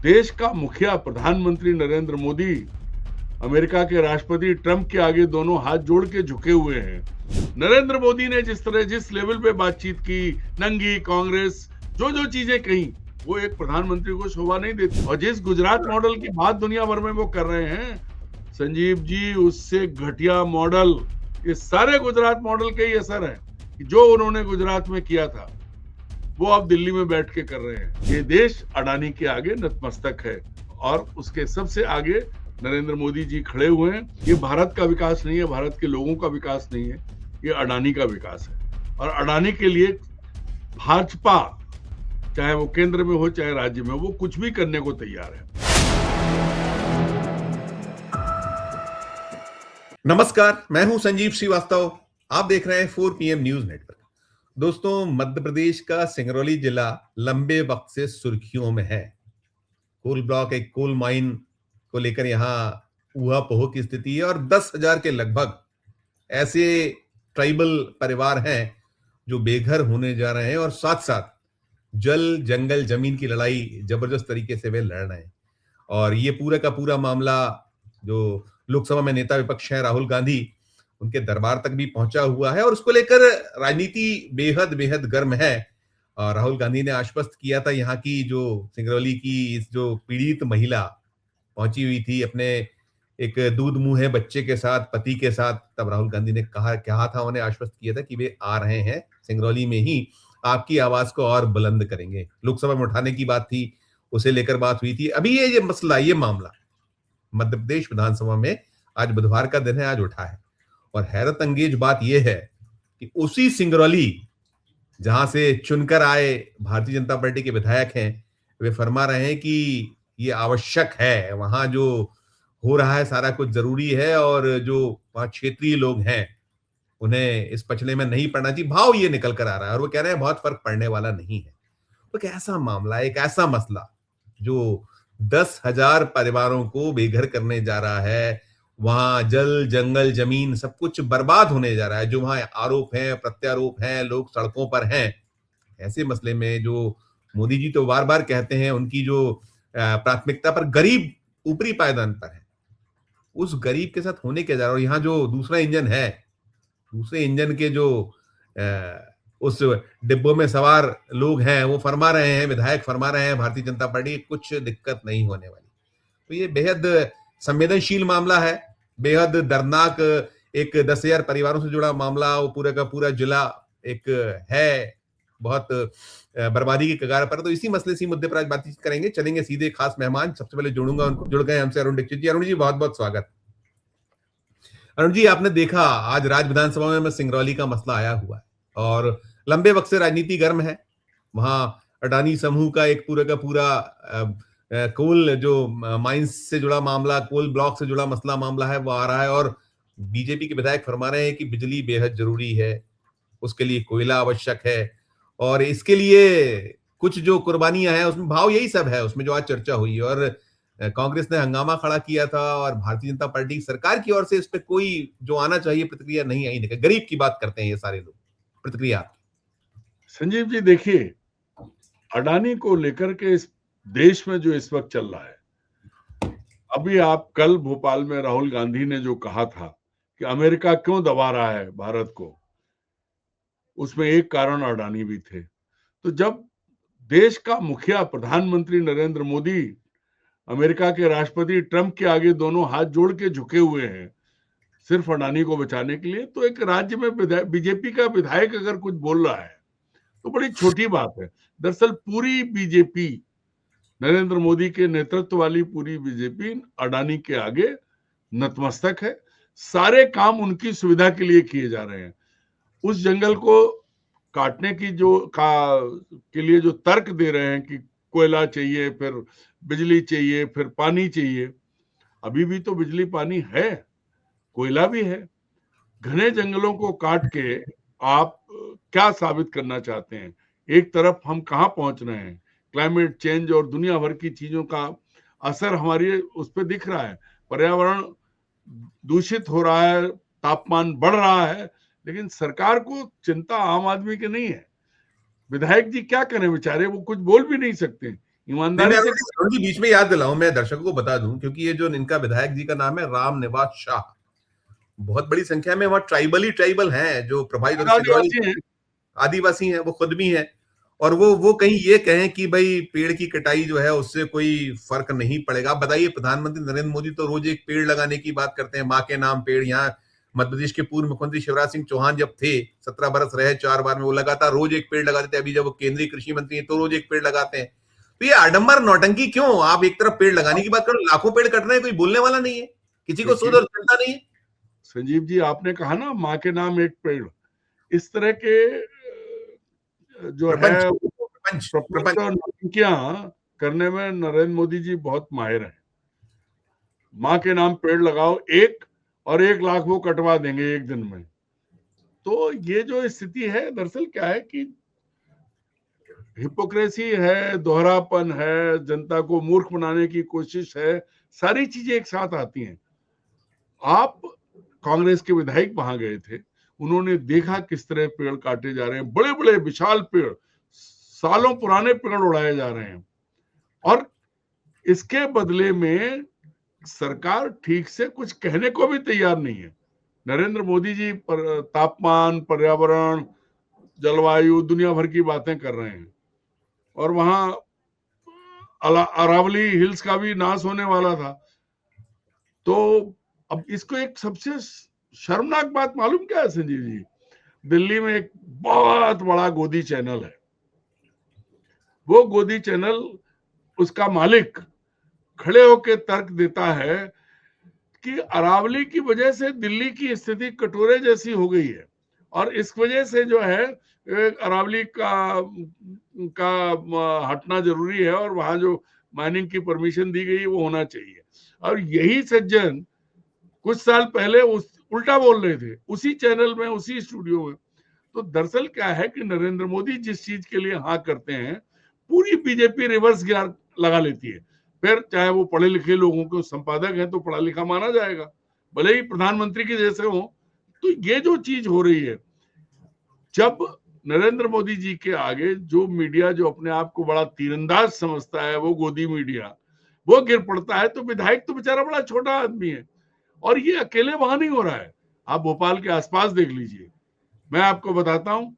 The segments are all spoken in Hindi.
देश का मुखिया प्रधानमंत्री नरेंद्र मोदी अमेरिका के राष्ट्रपति ट्रंप के आगे दोनों हाथ जोड़ के झुके हुए हैं। नरेंद्र मोदी ने जिस लेवल पे बातचीत की, नंगी कांग्रेस, जो चीजें कही, वो एक प्रधानमंत्री को शोभा नहीं देती। और जिस गुजरात मॉडल की बात दुनिया भर में वो कर रहे हैं, संजीव जी, उससे घटिया मॉडल, ये सारे गुजरात मॉडल के ही असर है कि जो उन्होंने गुजरात में किया था वो अब दिल्ली में बैठ के कर रहे हैं। ये देश अडानी के आगे नतमस्तक है और उसके सबसे आगे नरेंद्र मोदी जी खड़े हुए हैं। ये भारत का विकास नहीं है, भारत के लोगों का विकास नहीं है, ये अडानी का विकास है। और अडानी के लिए भाजपा, चाहे वो केंद्र में हो चाहे राज्य में, वो कुछ भी करने को तैयार है। नमस्कार, मैं हूं संजीव श्रीवास्तव। आप देख रहे हैं 4 PM न्यूज नेटवर्क। दोस्तों, मध्य प्रदेश का सिंगरौली जिला लंबे वक्त से सुर्खियों में है। कोल ब्लॉक, एक कोल माइन को लेकर यहां ऊहापोह की स्थिति है और 10,000 के लगभग ऐसे ट्राइबल परिवार हैं जो बेघर होने जा रहे हैं और साथ साथ जल, जंगल, जमीन की लड़ाई जबरदस्त तरीके से वे लड़ रहे हैं। और ये पूरा का पूरा मामला जो लोकसभा में नेता विपक्ष है राहुल गांधी, उनके दरबार तक भी पहुंचा हुआ है और उसको लेकर राजनीति बेहद बेहद गर्म है। और राहुल गांधी ने आश्वस्त किया था, यहाँ की जो सिंगरौली की इस जो पीड़ित महिला पहुंची हुई थी अपने एक दूध मुंहे बच्चे के साथ, पति के साथ, तब राहुल गांधी ने कहा था, उन्हें आश्वस्त किया था कि वे आ रहे हैं सिंगरौली में ही आपकी आवाज को और बुलंद करेंगे। लोकसभा में उठाने की बात थी, उसे लेकर बात हुई थी। अभी ये मसला, ये मामला मध्य प्रदेश विधानसभा में आज बुधवार का दिन है, आज उठा है। और हैरत अंगेज बात यह है कि उसी सिंगरौली जहां से चुनकर आए भारतीय जनता पार्टी के विधायक हैं, वे फरमा रहे हैं कि ये आवश्यक है, वहां जो हो रहा है सारा कुछ जरूरी है और जो वहां क्षेत्रीय लोग हैं उन्हें इस पचड़े में नहीं पड़ना चाहिए। भाव ये निकल कर आ रहा है और वो कह रहे हैं बहुत फर्क पड़ने वाला नहीं है। तो एक ऐसा मामला, एक ऐसा मसला जो 10,000 परिवारों को बेघर करने जा रहा है, वहां जल, जंगल, जमीन सब कुछ बर्बाद होने जा रहा है, जो वहां आरोप हैं, प्रत्यारोप हैं, लोग सड़कों पर हैं। ऐसे मसले में जो मोदी जी तो बार बार कहते हैं उनकी जो प्राथमिकता पर गरीब ऊपरी पायदान पर है, उस गरीब के साथ होने के जा रहा है। और यहाँ जो दूसरा इंजन है, दूसरे इंजन के जो उस डिब्बों में सवार लोग हैं, वो फरमा रहे हैं, विधायक फरमा रहे हैं भारतीय जनता पार्टी, कुछ दिक्कत नहीं होने वाली। तो ये बेहद संवेदनशील मामला है, बेहद दर्दनाक, एक 10,000 परिवारों से जुड़ा मामला। वो पूरा का पूरा जिला एक है बहुत बर्बादी की कगार पर। तो इसी मसले, इसी मुद्दे पर आज बातचीत करेंगे। चलेंगे सीधे खास मेहमान, सबसे पहले जोड़ूंगा उनको। जुड़ गए हमसे अरुण दीक्षित जी। अरुण जी, बहुत बहुत स्वागत। अरुण जी, आपने देखा आज राज्य विधानसभा में सिंगरौली का मसला आया हुआ है और लंबे वक्त से राजनीति गर्म है। वहां अडानी समूह का एक पूरा का पूरा कोल जो माइंस से जुड़ा मामला, कोल ब्लॉक से जुड़ा मसला मामला है, वो आ रहा है और बीजेपी के विधायक फरमा रहे हैं कि बिजली बेहद जरूरी है, उसके लिए कोयला आवश्यक है और इसके लिए कुछ जो कुर्बानियां हैं उसमें भाव यही सब है, उसमें जो आज चर्चा हुई। और कांग्रेस ने हंगामा खड़ा किया था और भारतीय जनता पार्टी सरकार की ओर से इस पे कोई जो आना चाहिए प्रतिक्रिया नहीं आई। देखा, गरीब की बात करते हैं ये सारे लोग, प्रतिक्रिया आपकी। संजीव जी, देखिए, अडानी को लेकर के इस देश में जो इस वक्त चल रहा है, अभी आप कल भोपाल में राहुल गांधी ने जो कहा था कि अमेरिका क्यों दबा रहा है भारत को, उसमें एक कारण अडानी भी थे। तो जब देश का मुखिया प्रधानमंत्री नरेंद्र मोदी अमेरिका के राष्ट्रपति ट्रंप के आगे दोनों हाथ जोड़ के झुके हुए हैं सिर्फ अडानी को बचाने के लिए, तो एक राज्य में बीजेपी का विधायक अगर कुछ बोल रहा है तो बड़ी छोटी बात है। दरअसल पूरी बीजेपी, नरेंद्र मोदी के नेतृत्व वाली पूरी बीजेपी अडानी के आगे नतमस्तक है। सारे काम उनकी सुविधा के लिए किए जा रहे हैं। उस जंगल को काटने की के लिए जो तर्क दे रहे हैं कि कोयला चाहिए, फिर बिजली चाहिए, फिर पानी चाहिए, अभी भी तो बिजली पानी है, कोयला भी है। घने जंगलों को काट के आप क्या साबित करना चाहते हैं? एक तरफ हम कहाँ पहुंच रहे हैं, क्लाइमेट चेंज और दुनिया भर की चीजों का असर हमारी उस पर दिख रहा है, पर्यावरण दूषित हो रहा है, तापमान बढ़ रहा है, लेकिन सरकार को चिंता आम आदमी की नहीं है। विधायक जी क्या करें बेचारे, वो कुछ बोल भी नहीं सकते। ईमानदारी से। मैं बीच में याद दिलाऊं, मैं दर्शकों को बता दूं, क्योंकि ये जो इनका विधायक जी का नाम है राम निवास शाह, बहुत बड़ी संख्या में वहां ट्राइबल हैं जो प्रभावित सिंगरौली आदिवासी हैं। आदिवासी हैं, वो खुद भी हैं। और वो कहीं ये कहें कि भाई पेड़ की कटाई जो है उससे कोई फर्क नहीं पड़ेगा। आप बताइए, प्रधानमंत्री नरेंद्र मोदी तो रोज एक पेड़ लगाने की बात करते हैं, माँ के नाम पेड़। यहाँ मध्य प्रदेश के पूर्व मुख्यमंत्री शिवराज सिंह चौहान जब थे, 17 बरस रहे 4 बार में, वो लगातार रोज एक पेड़ लगाते थे। अभी जब वो केंद्रीय कृषि मंत्री हैं तो रोज एक पेड़ लगाते हैं। तो ये आडंबर नौटंकी क्यों? आप एक तरफ पेड़ लगाने की बात करो, लाखों पेड़ कट रहे हैं, कोई बोलने वाला नहीं है, किसी को सूद और चिंता नहीं है। संजीव जी, आपने कहा ना माँ के नाम एक पेड़, इस तरह के जो है प्रपंच और नौटंकियां करने में नरेंद्र मोदी जी बहुत माहिर हैं। माँ के नाम पेड़ लगाओ एक, और 1 लाख वो कटवा देंगे एक दिन में। तो ये जो स्थिति है, दरअसल क्या है कि हिपोक्रेसी है, दोहरापन है, जनता को मूर्ख बनाने की कोशिश है, सारी चीजें एक साथ आती हैं। आप कांग्रेस के विधायक वहां गए थे, उन्होंने देखा किस तरह पेड़ काटे जा रहे हैं, बड़े बड़े विशाल पेड़, सालों पुराने पेड़ उड़ाए जा रहे हैं, और इसके बदले में सरकार ठीक से कुछ कहने को भी तैयार नहीं है। नरेंद्र मोदी जी पर तापमान, पर्यावरण, जलवायु, दुनिया भर की बातें कर रहे हैं, और वहां अरावली हिल्स का भी नाश होने वाला था। तो अब इसको एक सबसे शर्मनाक बात मालूम क्या है संजीव जी? दिल्ली में एक बहुत बड़ा गोदी चैनल है। वो गोदी चैनल, उसका मालिक खड़े होकर तर्क देता है कि अरावली की वजह से दिल्ली की स्थिति कटोरे जैसी हो गई है, और इस वजह से जो है अरावली का हटना जरूरी है, और वहां जो माइनिंग की परमिशन दी गई वो होना चाहिए। और यही सज्जन कुछ साल पहले उल्टा बोल रहे थे उसी चैनल में, उसी स्टूडियो में। तो दरअसल क्या है कि नरेंद्र मोदी जिस चीज के लिए हाँ करते हैं, पूरी बीजेपी रिवर्स गियर लगा लेती है। फिर चाहे वो पढ़े लिखे लोगों के संपादक हैं तो पढ़ा लिखा माना जाएगा, भले ही प्रधानमंत्री के जैसे हो। तो ये जो चीज हो रही है, जब नरेंद्र मोदी जी के आगे जो मीडिया जो अपने आप को बड़ा तीरंदाज समझता है, वो गोदी मीडिया, वो गिर पड़ता है। तो विधायक तो बेचारा बड़ा छोटा आदमी है, और ये अकेले वहां नहीं हो रहा है। आप भोपाल के आसपास देख लीजिए। मैं आपको बताता हूं,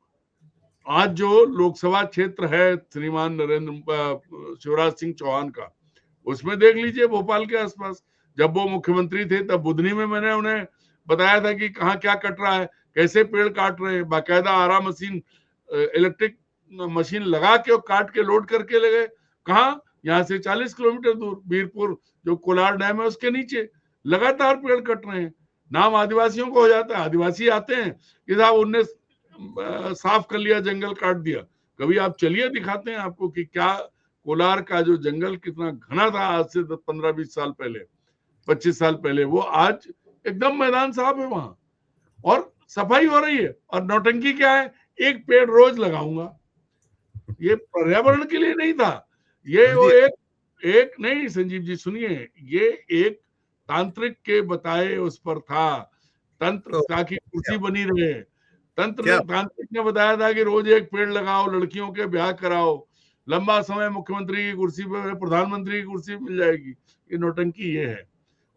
आज जो लोकसभा क्षेत्र है श्रीमान शिवराज सिंह चौहान का, उसमें देख लीजिए भोपाल के आसपास। जब वो मुख्यमंत्री थे तब बुधनी में मैंने उन्हें बताया था कि कहाँ क्या कट रहा है, कैसे पेड़ काट रहे हैं। बाकायदा आरा मशीन, इलेक्ट्रिक मशीन लगा के और काट के लोड करके ले गए। कहाँ? यहाँ से 40 किलोमीटर दूर बीरपुर, जो कोलार डैम है उसके नीचे लगातार पेड़ कट रहे हैं। नाम आदिवासियों को हो जाता है, आदिवासी आते हैं कि साहब उनने साफ कर लिया, जंगल काट दिया। कभी आप चलिए, दिखाते हैं आपको कि क्या कोलार का जो जंगल कितना घना था आज से 15-20 साल पहले, 25 साल पहले, वो आज एकदम मैदान साफ है वहां, और सफाई हो रही है। और नौटंकी क्या है? एक पेड़ रोज लगाऊंगा। ये पर्यावरण के लिए नहीं था, ये वो एक नहीं संजीव जी, सुनिए, ये एक तांत्रिक के बताए उस पर था, तंत्र ताकि कुर्सी बनी रहे। तांत्रिक ने बताया था कि रोज एक पेड़ लगाओ, लड़कियों के ब्याह कराओ, लंबा समय मुख्यमंत्री की कुर्सी पे, प्रधानमंत्री की कुर्सी मिल जाएगी। ये नौटंकी ये है।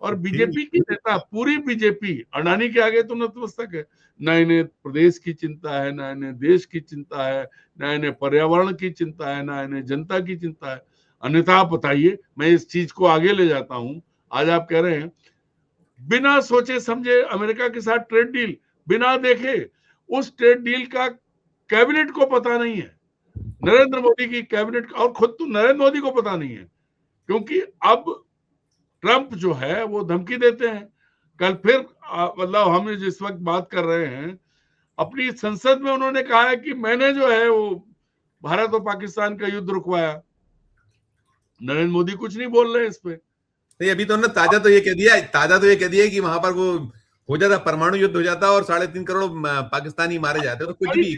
और बीजेपी की नेता, पूरी बीजेपी अडानी के आगे तो नतमस्तक है। न इन्हें प्रदेश की चिंता है, न इन्हें देश की चिंता है, न इन्हें पर्यावरण की चिंता है, न इन्हें जनता की चिंता है। अन्यथा आप बताइए, मैं इस चीज को आगे ले जाता हूं। आज आप कह रहे हैं बिना सोचे समझे अमेरिका के साथ ट्रेड डील, बिना देखे, उस ट्रेड डील का कैबिनेट को पता नहीं है, नरेंद्र मोदी की कैबिनेट, और खुद तो नरेंद्र मोदी को पता नहीं है, क्योंकि अब ट्रंप जो है वो धमकी देते हैं। कल फिर मतलब हम जिस वक्त बात कर रहे हैं, अपनी संसद में उन्होंने कहा है कि मैंने जो है वो भारत और पाकिस्तान का युद्ध रुकवाया। नरेंद्र मोदी कुछ नहीं बोल रहे इस पे। नहीं, अभी तो ना ताजा तो ये कह दिया कि वहां पर वो हो जाता, परमाणु युद्ध हो जाता और 3.5 करोड़ पाकिस्तानी मारे जाते, तो कुछ भी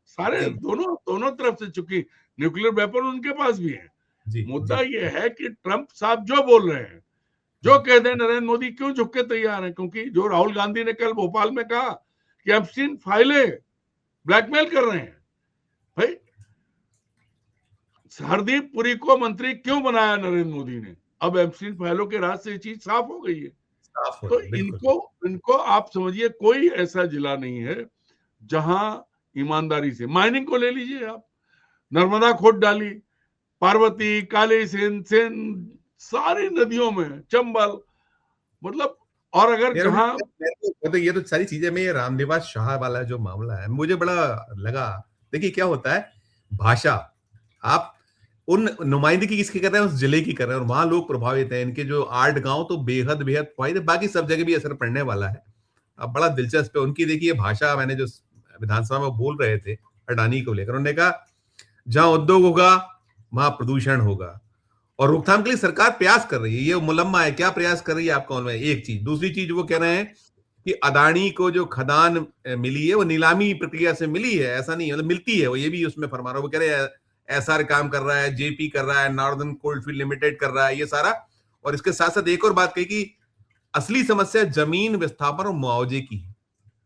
सारे दोनों तरफ से, चूंकि न्यूक्लियर वेपन उनके पास भी है। मुद्दा ये है कि ट्रंप साहब जो बोल रहे हैं, जो कहते हैं, नरेंद्र मोदी क्यों झुक के तैयार है? क्योंकि जो राहुल गांधी ने कल भोपाल में कहा कि एप्स्टीन फाइलें ब्लैकमेल कर रहे हैं, भाई हरदीप पुरी को मंत्री क्यों बनाया नरेंद्र मोदी ने? अब एप्स्टीन फाइलों के राज से ये चीज साफ हो गई है। साफ हो तो गई, बिल्कुल। इनको आप समझिए, कोई ऐसा जिला नहीं है जहां ईमानदारी से, माइनिंग को ले लीजिए आप, नर्मदा खोद डाली, पार्वती, काली सेन सारी नदियों में, चंबल, मतलब, और अगर यार जहां तो ये तो सारी चीजें में, ये रामनिवास शाह वाला जो मामला है मुझे बड़ा लगा। देखिए क्या होता है, भाषा, आप उन नुमाइंदगी किसकी कर रहे हैं, उस जिले की कर रहे हैं, और वहां लोग प्रभावित हैं। इनके जो 8 गांव तो बेहद बेहद प्रभावित है, बाकी सब जगह भी असर पड़ने वाला है। अब बड़ा दिलचस्प है उनकी। देखिए भाषा, मैंने जो विधानसभा में बोल रहे थे अडानी को लेकर, उन्होंने कहा जहां उद्योग होगा वहां प्रदूषण होगा, और रोकथाम के लिए सरकार प्रयास कर रही है। ये मुलम्मा है, क्या प्रयास कर रही है आपको में, एक चीज। दूसरी चीज वो कह रहे हैं कि अदानी को जो खदान मिली है वो नीलामी प्रक्रिया से मिली है, ऐसा नहीं मतलब मिलती है, वो ये भी उसमें फरमा रहा है। वो कह रहे हैं एसआर काम कर रहा है, जेपी कर रहा है, नॉर्दर्न कोल्डफील्ड लिमिटेड कर रहा है, ये सारा। और इसके साथ साथ एक और बात कही कि असली समस्या जमीन विस्थापन और मुआवजे की है।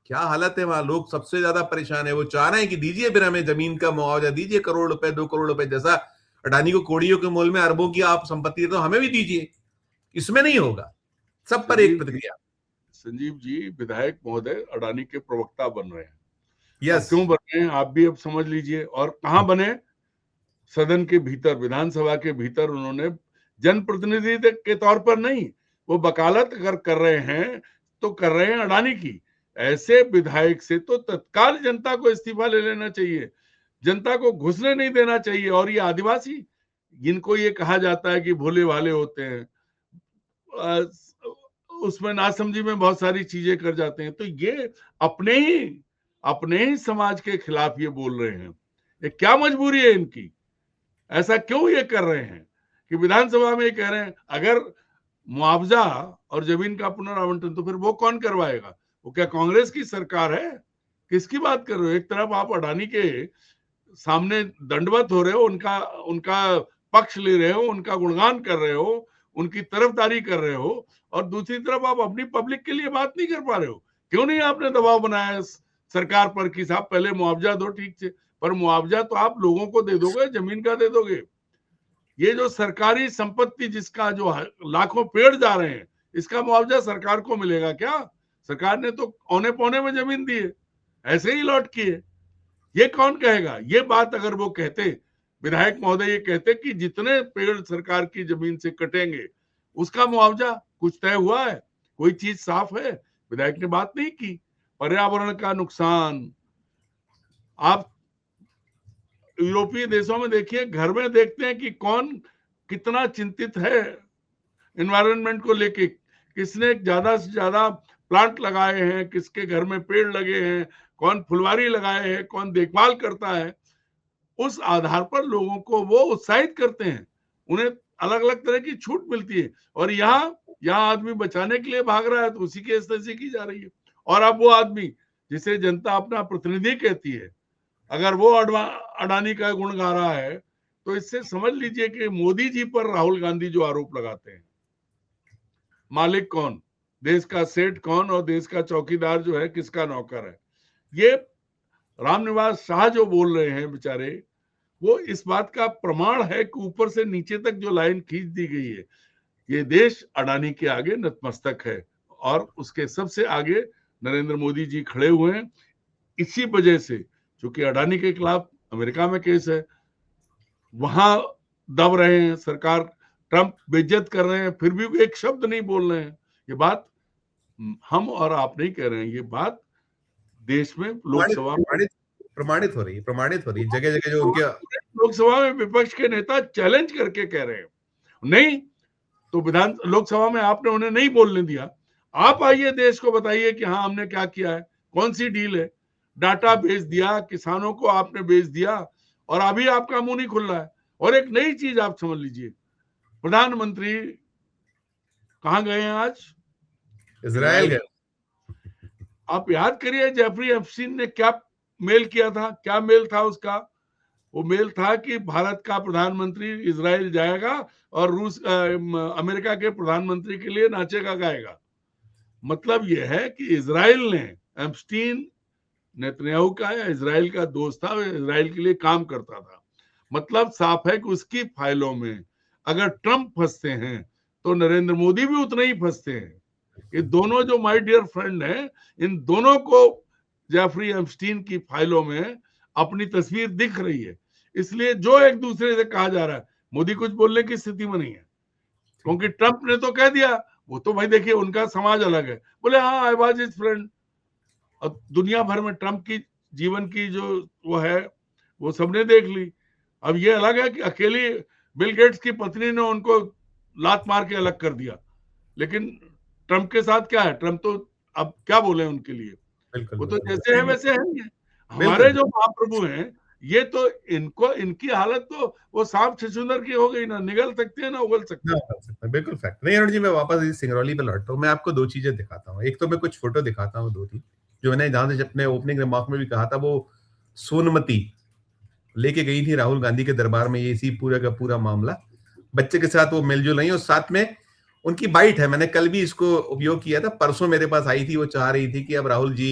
क्या हालत है वहां, लोग सबसे ज्यादा परेशान है। वो चाह रहे हैं कि दीजिए फिर हमें जमीन का मुआवजा दीजिए, करोड़ रुपए 2 करोड़ रुपए, जैसा अडानी को कोड़ियों के मोल में अरबों की आप संपत्ति है तो हमें भी दीजिए। इसमें नहीं होगा, सब पर एक प्रतिक्रिया। संजीव जी, विधायक महोदय अडानी के प्रवक्ता बन रहे हैं। अब यस, क्यों बन रहे हैं आप भी अब समझ लीजिए। और कहां बने? सदन के भीतर, विधानसभा के भीतर। उन्होंने जनप्रतिनिधि के तौर पर नहीं, वो वकालत अगर कर रहे हैं तो कर रहे हैं अडानी की। ऐसे विधायक से तो तत्काल जनता को इस्तीफा ले लेना चाहिए, जनता को घुसने नहीं देना चाहिए। और ये आदिवासी, जिनको ये कहा जाता है कि भोले भाले होते हैं, उसमें नासमझी में बहुत सारी चीजें कर जाते हैं। तो ये अपने ही समाज के खिलाफ ये बोल रहे हैं। ये क्या मजबूरी है इनकी? ऐसा क्यों ये कर रहे हैं कि विधानसभा में ये कह रहे हैं अगर मुआवजा और जमीन का पुनर्आवंटन, तो फिर वो कौन करवाएगा? वो क्या कांग्रेस की सरकार है? किसकी बात कर रहे हो? एक तरफ आप अडानी के सामने दंडवत हो रहे हो, उनका उनका पक्ष ले रहे हो, उनका गुणगान कर रहे हो, उनकी तरफदारी कर रहे हो, और दूसरी तरफ आप अपनी पब्लिक के लिए बात नहीं कर पा रहे हो। क्यों नहीं आपने दबाव बनाया सरकार पर कि साहब पहले मुआवजा दो, ठीक से। पर मुआवजा तो आप लोगों को दे दोगे, जमीन का दे दोगे। ये जो सरकारी संपत्ति, जिसका जो लाखों पेड़ जा रहे हैं, इसका मुआवजा सरकार को मिलेगा क्या? सरकार ने तो औने पौने में जमीन दी है, ऐसे ही लौट की है। ये कौन कहेगा? ये बात अगर वो कहते, विधायक महोदय ये कहते कि जितने पेड़ सरकार की जमीन से कटेंगे उसका मुआवजा कुछ तय हुआ है, कोई चीज साफ है? विधायक ने बात नहीं की। पर्यावरण का नुकसान, आप यूरोपीय देशों में देखिए, घर में देखते हैं कि कौन कितना चिंतित है एनवायरनमेंट को लेके, किसने ज्यादा से ज्यादा प्लांट लगाए हैं, किसके घर में पेड़ लगे हैं, कौन फुलवारी लगाए हैं, कौन देखभाल करता है। उस आधार पर लोगों को वो उत्साहित करते हैं, उन्हें अलग अलग तरह की छूट मिलती है। और यहाँ आदमी बचाने के लिए भाग रहा है तो उसी की इस्तेजी की जा रही है। और अब वो आदमी जिसे जनता अपना प्रतिनिधि कहती है, अगर वो अडानी का गुण गा रहा है, तो इससे समझ लीजिए कि मोदी जी पर राहुल गांधी जो आरोप लगाते हैं, मालिक कौन, देश का सेठ कौन, और देश का चौकीदार जो है किसका नौकर है। ये रामनिवास शाह जो बोल रहे हैं बेचारे, वो इस बात का प्रमाण है कि ऊपर से नीचे तक जो लाइन खींच दी गई है, ये देश अडानी के आगे नतमस्तक है, और उसके सबसे आगे नरेंद्र मोदी जी खड़े हुए हैं। इसी वजह से, क्योंकि अडानी के खिलाफ अमेरिका में केस है, वहां दब रहे हैं, सरकार ट्रंप बेइज्जत कर रहे हैं, फिर भी एक शब्द नहीं बोल रहे हैं। ये बात हम और आप नहीं कह रहे हैं, ये बात देश में लोकसभा में प्रमाणित हो रही है, प्रमाणित हो रही है जगह जगह। जो उनके लोकसभा में विपक्ष के नेता चैलेंज करके कह रहे हैं। नहीं तो लोकसभा में आपने उन्हें नहीं बोलने दिया। आप आइए, देश को बताइए कि हाँ हमने क्या किया है, कौन सी डील है। डाटा भेज दिया, किसानों को आपने भेज दिया, और अभी आपका मुंह नहीं खुल रहा है। और एक नई चीज आप समझ लीजिए, प्रधानमंत्री कहां गए हैं आज? इजराइल गए। आप याद करिए जेफरी एप्स्टीन ने क्या मेल किया था, क्या मेल था उसका? वो मेल था कि भारत का प्रधानमंत्री इजराइल जाएगा और अमेरिका के प्रधानमंत्री के लिए नाचेगा गाएगा। मतलब यह है कि इजराइल ने, एप्स्टीन नेतन्याहू का या इजराइल का दोस्त था, इजराइल के लिए काम करता था। मतलब साफ है कि उसकी फाइलों में अगर ट्रंप फंसते हैं तो नरेंद्र मोदी भी उतना ही फंसते हैं। ये दोनों जो माय डियर फ्रेंड हैं, इन दोनों को जेफरी एप्स्टीन की फाइलों में अपनी तस्वीर दिख रही है। इसलिए जो एक दूसरे से कहा जा रहा है, मोदी कुछ बोलने की स्थिति में नहीं है, क्योंकि ट्रंप ने तो कह दिया, वो तो भाई देखिए उनका समाज अलग है, बोले हाँ आई वाज हिज फ्रेंड। और दुनिया भर में ट्रंप की जीवन की जो वो है वो सबने देख ली। अब ये अलग है कि अकेली बिल गेट्स की पत्नी ने उनको लात मार के अलग कर दिया, लेकिन ट्रंप के साथ क्या है, ट्रंप तो अब क्या बोले उनके लिए, बिल्कुल वो तो बिल्कुल जैसे है वैसे है ही है। हमारे बिल्कुल जो महाप्रभु हैं ये तो इनको इनकी हालत तो वो सांप छछूंदर की हो गई, ना निगल सकते हैं ना उगल सकते ना हैं। कर सकते हैं, बिल्कुल फैक्ट नहीं। अरुण जी, मैं वापस इस सिंगरौली पे लौटता हूँ। मैं आपको दो चीजें दिखाता हूँ। एक तो मैं कुछ फोटो दिखाता हूँ, दो तीन जो मैंने जहां से अपने ओपनिंग रिमार्क में भी कहा था। वो सोनमती लेके गई थी राहुल गांधी के दरबार में, ये इसी पूरा का पूरा मामला। बच्चे के साथ वो मिलजुल रही, और साथ में उनकी बाइट है। मैंने कल भी इसको उपयोग किया था, परसों मेरे पास आई थी। वो चाह रही थी कि अब राहुल जी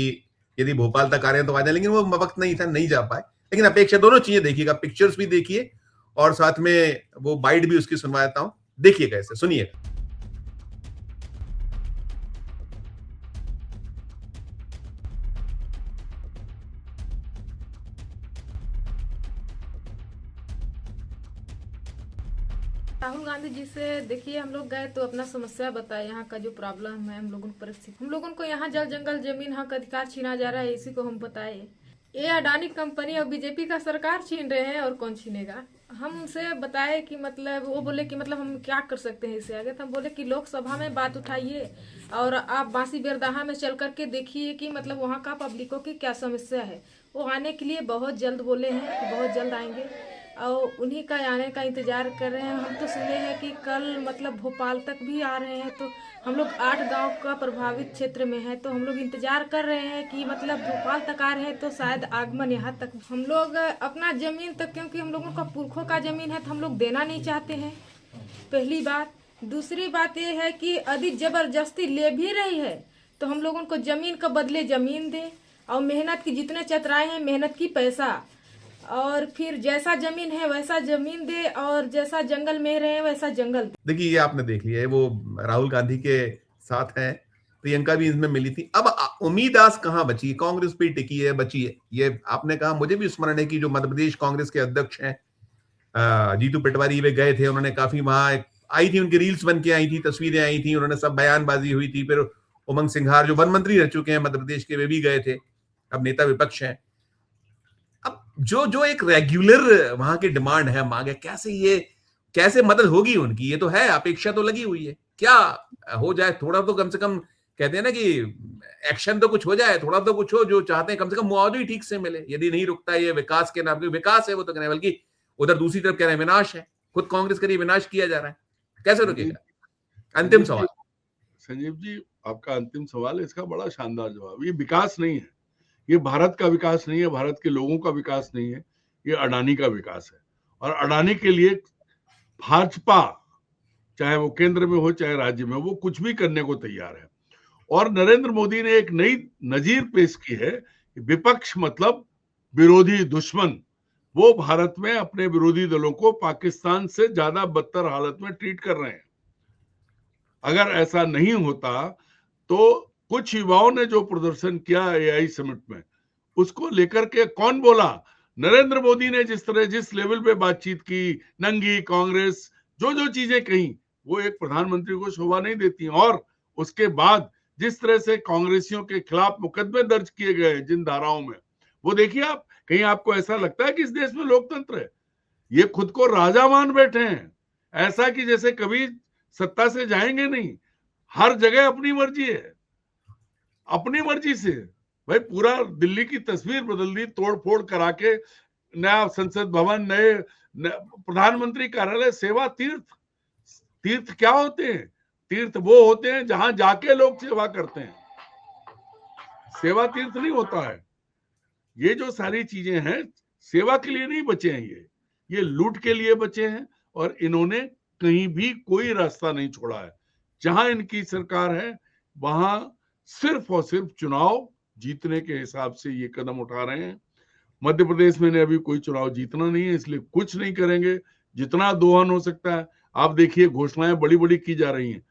यदि भोपाल तक आ रहे हैं तो आ जाए, लेकिन वो वक्त नहीं था, नहीं जा पाए। लेकिन अपेक्षा, दोनों चीजें देखिएगा, पिक्चर्स भी देखिए और साथ में वो बाइट भी उसकी सुनवाता हूं, देखिएगा, इसे सुनिएगा। राहुल गांधी जी से देखिए, हम लोग गए तो अपना समस्या बताए, यहाँ का जो प्रॉब्लम है, हम लोगों की परिस्थिति, हम लोगों को यहाँ जल जंगल जमीन हक अधिकार छीना जा रहा है, इसी को हम बताए। ये अडानी कंपनी और बीजेपी का सरकार छीन रहे हैं, और कौन छीनेगा। हम उनसे बताए कि मतलब, वो बोले कि मतलब हम क्या कर सकते हैं इससे आगे। तो हम बोले कि लोकसभा में बात उठाइए और आप बांसी बेरदहा में चल करके देखिए कि मतलब वहाँ का पब्लिकों की क्या समस्या है। वो आने के लिए बहुत जल्द बोले हैं कि बहुत जल्द आएंगे, और उन्हीं का आने का इंतजार कर रहे हैं। हम तो सुने हैं कि कल मतलब भोपाल तक भी आ रहे हैं। तो हम लोग 8 गांव का प्रभावित क्षेत्र में है, तो हम लोग इंतजार कर रहे हैं कि मतलब भोपाल तक आ रहे हैं तो शायद आगमन यहाँ तक। हम लोग अपना जमीन तक, क्योंकि हम लोगों का पुरखों का जमीन है, तो हम लोग देना नहीं चाहते हैं, पहली बात। दूसरी बात ये है कि यदि जबरदस्ती ले भी रही है तो हम लोगों को जमीन का बदले जमीन दे, और मेहनत की जितने चतराए हैं मेहनत की पैसा, और फिर जैसा जमीन है वैसा जमीन दे, और जैसा जंगल में रहे वैसा जंगल दे। देखिए, ये आपने देख लिया है, वो राहुल गांधी के साथ हैं, प्रियंका भी इसमें मिली थी। अब उम्मीद आज कहां बची? कांग्रेस पे टिकी है, बची है। ये आपने कहा, मुझे भी स्मरण है कि जो मध्य प्रदेश कांग्रेस के अध्यक्ष हैं जीतू पटवारी, वे गए थे। उन्होंने काफी वहां आई थी, उनकी रील्स बन के आई थी, तस्वीरें आई थी, उन्होंने सब बयानबाजी हुई थी। फिर उमंग सिंघार जो वन मंत्री रह चुके हैं मध्य प्रदेश के, वे भी गए थे, अब नेता विपक्ष हैं। अब जो जो एक रेगुलर वहां की डिमांड है, मांग है, कैसे मदद होगी उनकी? ये तो है, अपेक्षा तो लगी हुई है, क्या हो जाए थोड़ा तो, कम से कम कहते हैं ना कि एक्शन तो कुछ हो जाए, थोड़ा तो कुछ हो। जो चाहते हैं कम से कम मुआवजा ही ठीक से मिले। यदि नहीं रुकता है ये विकास के नाम पे, विकास है वो तो कह रहे हैं, बल्कि उधर दूसरी तरफ कह रहे हैं विनाश है। खुद कांग्रेस करिए, विनाश किया जा रहा है, कैसे रुकेगा? अंतिम सवाल। संजीव जी, आपका अंतिम सवाल, इसका बड़ा शानदार जवाब। ये विकास नहीं है, ये भारत का विकास नहीं है, भारत के लोगों का विकास नहीं है, ये अडानी का विकास है। और अडानी के लिए भाजपा, चाहे वो केंद्र में हो चाहे राज्य में, वो कुछ भी करने को तैयार है। और नरेंद्र मोदी ने एक नई नजीर पेश की है, विपक्ष मतलब विरोधी दुश्मन। वो भारत में अपने विरोधी दलों को पाकिस्तान से ज्यादा बदतर हालत में ट्रीट कर रहे हैं। अगर ऐसा नहीं होता तो कुछ युवाओं ने जो प्रदर्शन किया एआई समिट में, उसको लेकर के कौन बोला? नरेंद्र मोदी ने जिस तरह जिस लेवल पे बातचीत की, नंगी कांग्रेस, जो जो चीजें कही, वो एक प्रधानमंत्री को शोभा नहीं देती। और उसके बाद जिस तरह से कांग्रेसियों के खिलाफ मुकदमे दर्ज किए गए जिन धाराओं में, वो देखिए आप। कहीं आपको ऐसा लगता है कि इस देश में लोकतंत्र है? ये खुद को राजा मान बैठे हैं, ऐसा कि जैसे कभी सत्ता से जाएंगे नहीं। हर जगह अपनी मर्जी है, अपनी मर्जी से। भाई पूरा दिल्ली की तस्वीर बदल दी, तोड़ फोड़ करा के, नया संसद भवन, नए प्रधानमंत्री कार्यालय। सेवा तीर्थ, तीर्थ क्या होते हैं? तीर्थ वो होते हैं जहां जाके लोग सेवा करते हैं, सेवा तीर्थ नहीं होता है। ये जो सारी चीजें हैं, सेवा के लिए नहीं बचे हैं, ये लूट के लिए बचे हैं। और इन्होंने कहीं भी कोई रास्ता नहीं छोड़ा है। जहां इनकी सरकार है वहां सिर्फ और सिर्फ चुनाव जीतने के हिसाब से ये कदम उठा रहे हैं। मध्य प्रदेश में अभी कोई चुनाव जीतना नहीं है, इसलिए कुछ नहीं करेंगे। जितना दोहन हो सकता है, आप देखिए घोषणाएं बड़ी बड़ी की जा रही हैं,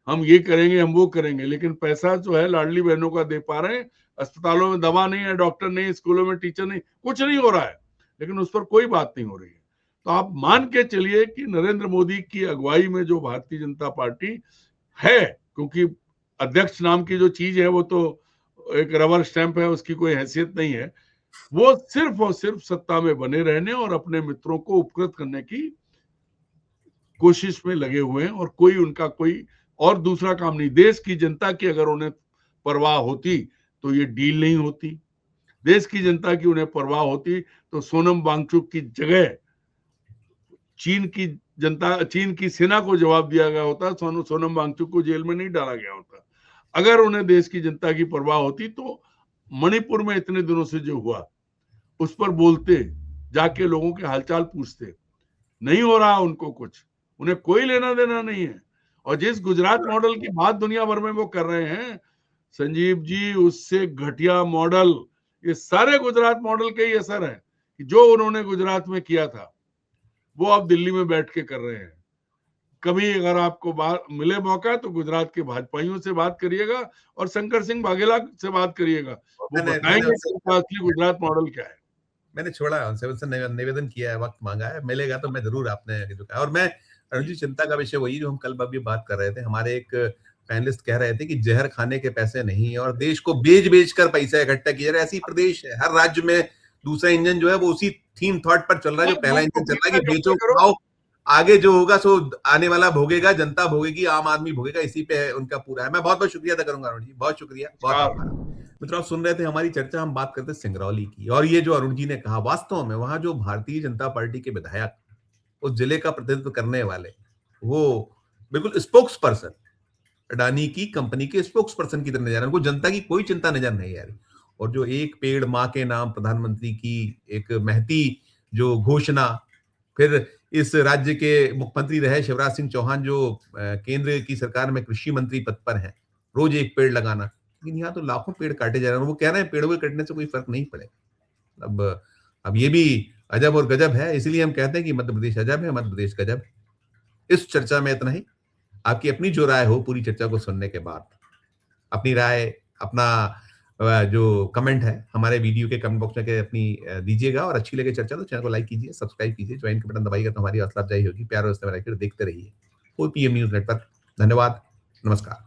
हम ये करेंगे, हम वो करेंगे, लेकिन पैसा जो है लाडली बहनों का दे पा रहे हैं। अस्पतालों में दवा नहीं है, डॉक्टर नहीं, स्कूलों में टीचर नहीं, कुछ नहीं हो रहा है, लेकिन उस पर कोई बात नहीं हो रही है। तो आप मान के चलिए कि नरेंद्र मोदी की अगुवाई में जो भारतीय जनता पार्टी है, क्योंकि अध्यक्ष नाम की जो चीज है वो तो एक रबर स्टैंप है, उसकी कोई हैसियत नहीं है। वो सिर्फ और सिर्फ सत्ता में बने रहने और अपने मित्रों को उपकृत करने की कोशिश में लगे हुए हैं, और कोई उनका कोई और दूसरा काम नहीं। देश की जनता की अगर उन्हें परवाह होती तो ये डील नहीं होती। देश की जनता की उन्हें परवाह होती तो सोनम वांगचुक की जगह चीन की सेना को जवाब दिया गया होता, सोनम वांगचुक को जेल में नहीं डाला गया होता। अगर उन्हें देश की जनता की परवाह होती तो मणिपुर में इतने दिनों से जो हुआ उस पर बोलते, जाके लोगों के हालचाल पूछते। नहीं हो रहा उनको कुछ, उन्हें कोई लेना देना नहीं है। और जिस गुजरात मॉडल की बात दुनिया भर में वो कर रहे हैं संजीव जी, उससे घटिया मॉडल, ये सारे गुजरात मॉडल के ही असर है कि जो उन्होंने गुजरात में किया था वो अब दिल्ली में बैठ के कर रहे हैं। कभी अगर आपको मिले मौका तो गुजरात के भाजपाइयों से बात करिएगा और शंकर सिंह वाघेला से बात करिएगा, वो बताएंगे असली गुजरात मॉडल क्या है। मैंने छोड़ा उनसे निवेदन किया है, वक्त मांगा है, मिलेगा तो मैं जरूर आपने जो कहा। और मैं अरुण जी, चिंता का विषय वही जो हम कल अभी बात कर रहे थे, हमारे एक पैनलिस्ट कह रहे थे कि जहर खाने के पैसे नहीं है और देश को बेच कर पैसा इकट्ठा किया जा रहा है। ऐसी प्रदेश है, हर राज्य में दूसरा इंजन जो है वो उसी थीम थॉट पर चल रहा है जो पहला इंजन चल रहा है कि बेचो खाओ, आगे जो होगा सो आने वाला भोगेगा, जनता भोगेगी, आम आदमी भोगेगा, इसी पे उनका पूरा है। मैं बहुत बहुत शुक्रिया अदा करूंगा अरुण जी, बहुत शुक्रिया, बहुत आभार। मित्रों, आप सुन रहे थे हमारी चर्चा, हम बात करते सिंगरौली की, और ये जो अरुण जी ने कहा, वास्तव में वहां जो भारतीय जनता पार्टी के विधायक उस जिले का प्रतिनिधित्व करने वाले, वो बिल्कुल स्पोक्स पर्सन, अडानी की कंपनी के स्पोक्स पर्सन की तरह नजर आ रहे, उनको जनता की कोई चिंता नजर नहीं आ रही। और जो एक पेड़ मां के नाम प्रधानमंत्री की एक महती जो घोषणा, फिर इस राज्य के मुख्यमंत्री रहे शिवराज सिंह चौहान जो केंद्र की सरकार में कृषि मंत्री पद पर हैं, रोज एक पेड़ लगाना, लेकिन यहाँ तो लाखों पेड़ काटे जा रहे हैं। वो कह रहे हैं पेड़ों के कटने से कोई फर्क नहीं पड़ेगा। अब ये भी अजब और गजब है, इसलिए हम कहते हैं कि मध्य प्रदेश अजब है, मध्य प्रदेश गजब। इस चर्चा में इतना ही। आपकी अपनी जो राय हो पूरी चर्चा को सुनने के बाद, अपनी राय, अपना जो कमेंट है हमारे वीडियो के कमेंट बॉक्स में अपनी दीजिएगा। और अच्छी लगे चर्चा तो चैनल को लाइक कीजिए, सब्सक्राइब कीजिए, ज्वाइन का बटन दबाइएगा तो हमारी हौसला अफजाई होगी। प्यार और देखते रहिए 4 PM न्यूज नेटवर्क। धन्यवाद, नमस्कार।